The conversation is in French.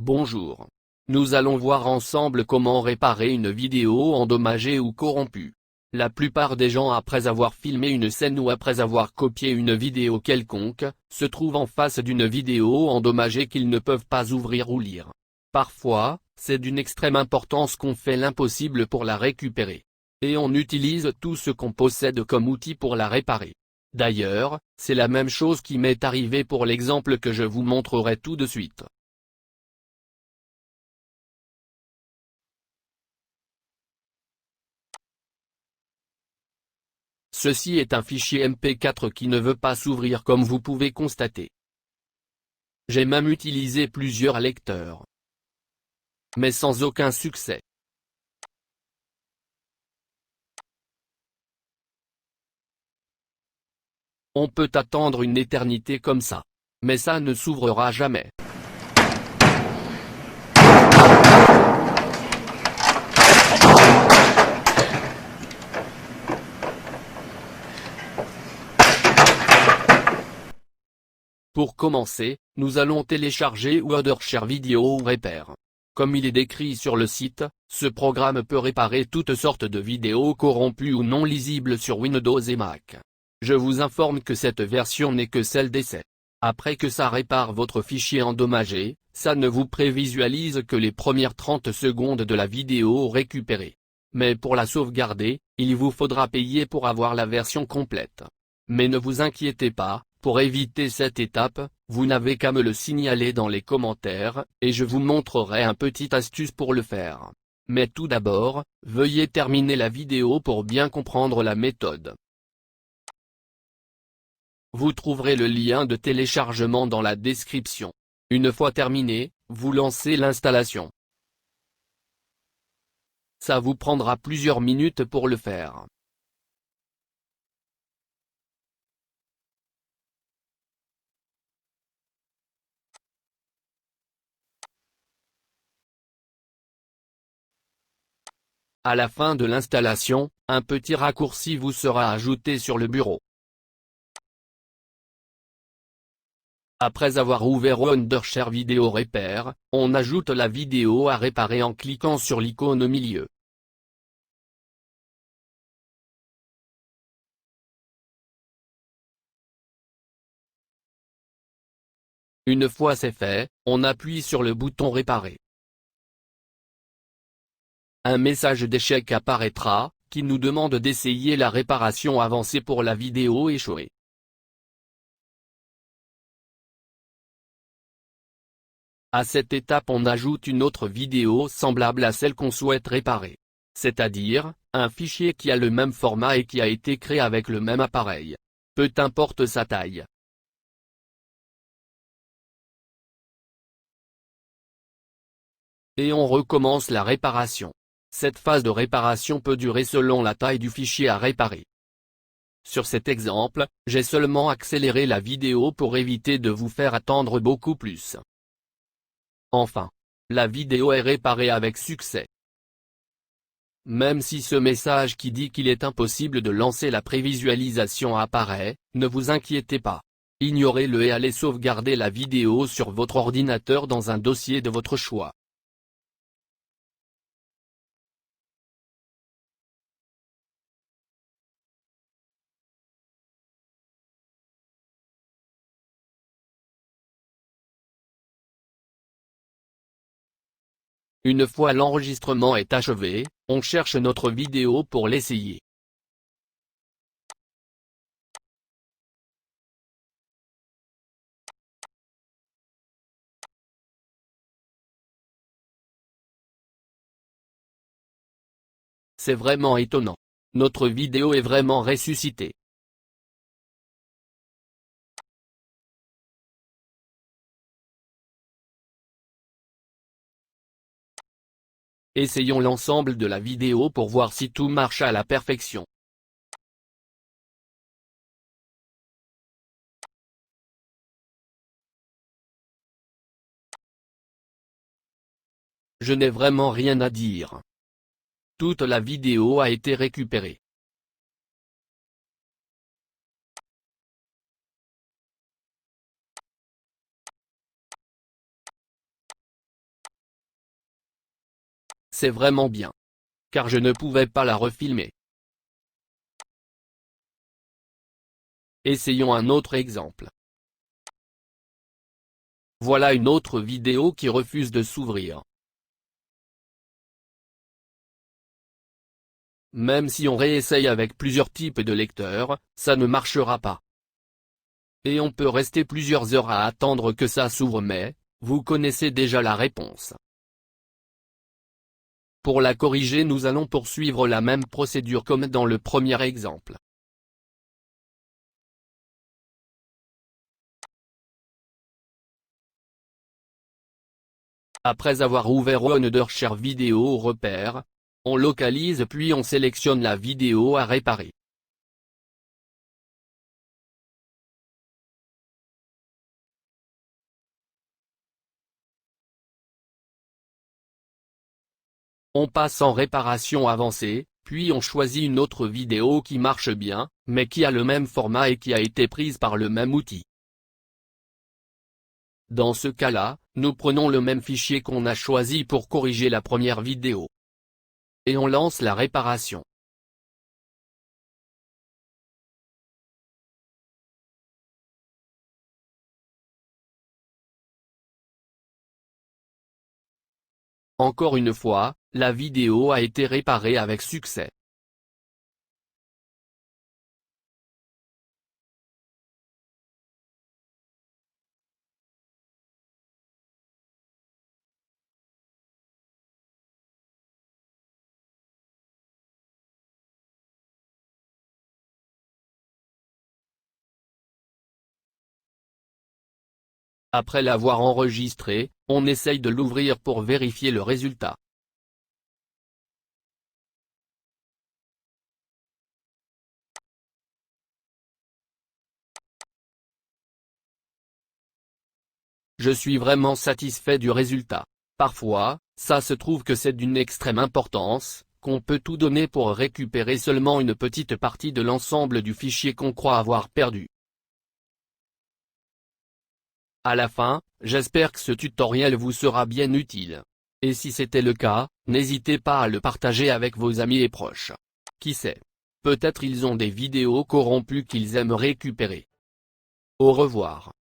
Bonjour. Nous allons voir ensemble comment réparer une vidéo endommagée ou corrompue. La plupart des gens après avoir filmé une scène ou après avoir copié une vidéo quelconque, se trouvent en face d'une vidéo endommagée qu'ils ne peuvent pas ouvrir ou lire. Parfois, c'est d'une extrême importance qu'on fait l'impossible pour la récupérer. Et on utilise tout ce qu'on possède comme outil pour la réparer. D'ailleurs, c'est la même chose qui m'est arrivé pour l'exemple que je vous montrerai tout de suite. Ceci est un fichier MP4 qui ne veut pas s'ouvrir comme vous pouvez constater. J'ai même utilisé plusieurs lecteurs. Mais sans aucun succès. On peut attendre une éternité comme ça. Mais ça ne s'ouvrira jamais. Pour commencer, nous allons télécharger Wondershare Video Repair. Comme il est décrit sur le site, ce programme peut réparer toutes sortes de vidéos corrompues ou non lisibles sur Windows et Mac. Je vous informe que cette version n'est que celle d'essai. Après que ça répare votre fichier endommagé, ça ne vous prévisualise que les premières 30 secondes de la vidéo récupérée. Mais pour la sauvegarder, il vous faudra payer pour avoir la version complète. Mais ne vous inquiétez pas, pour éviter cette étape, vous n'avez qu'à me le signaler dans les commentaires, et je vous montrerai un petit astuce pour le faire. Mais tout d'abord, veuillez terminer la vidéo pour bien comprendre la méthode. Vous trouverez le lien de téléchargement dans la description. Une fois terminé, vous lancez l'installation. Ça vous prendra plusieurs minutes pour le faire. À la fin de l'installation, un petit raccourci vous sera ajouté sur le bureau. Après avoir ouvert Wondershare Video Repair, on ajoute la vidéo à réparer en cliquant sur l'icône au milieu. Une fois c'est fait, on appuie sur le bouton Réparer. Un message d'échec apparaîtra, qui nous demande d'essayer la réparation avancée pour la vidéo échouée. À cette étape on ajoute une autre vidéo semblable à celle qu'on souhaite réparer. C'est-à-dire, un fichier qui a le même format et qui a été créé avec le même appareil. Peu importe sa taille. Et on recommence la réparation. Cette phase de réparation peut durer selon la taille du fichier à réparer. Sur cet exemple, j'ai seulement accéléré la vidéo pour éviter de vous faire attendre beaucoup plus. Enfin, la vidéo est réparée avec succès. Même si ce message qui dit qu'il est impossible de lancer la prévisualisation apparaît, ne vous inquiétez pas. Ignorez-le et allez sauvegarder la vidéo sur votre ordinateur dans un dossier de votre choix. Une fois l'enregistrement est achevé, on cherche notre vidéo pour l'essayer. C'est vraiment étonnant. Notre vidéo est vraiment ressuscitée. Essayons l'ensemble de la vidéo pour voir si tout marche à la perfection. Je n'ai vraiment rien à dire. Toute la vidéo a été récupérée. c'est vraiment bien. Car je ne pouvais pas la refilmer. Essayons un autre exemple. Voilà une autre vidéo qui refuse de s'ouvrir. Même si on réessaye avec plusieurs types de lecteurs, ça ne marchera pas. Et on peut rester plusieurs heures à attendre que ça s'ouvre mais, vous connaissez déjà la réponse. Pour la corriger nous allons poursuivre la même procédure comme dans le premier exemple. Après avoir ouvert OneDorshare Vidéo au repère, on localise puis on sélectionne la vidéo à réparer. On passe en réparation avancée, puis on choisit une autre vidéo qui marche bien, mais qui a le même format et qui a été prise par le même outil. Dans ce cas-là, nous prenons le même fichier qu'on a choisi pour corriger la première vidéo. Et on lance la réparation. Encore une fois, la vidéo a été réparée avec succès. Après l'avoir enregistré, on essaye de l'ouvrir pour vérifier le résultat. Je suis vraiment satisfait du résultat. Parfois, ça se trouve que c'est d'une extrême importance, qu'on peut tout donner pour récupérer seulement une petite partie de l'ensemble du fichier qu'on croit avoir perdu. À la fin, j'espère que ce tutoriel vous sera bien utile. Et si c'était le cas, n'hésitez pas à le partager avec vos amis et proches. Qui sait? Peut-être ils ont des vidéos corrompues qu'ils aiment récupérer. Au revoir.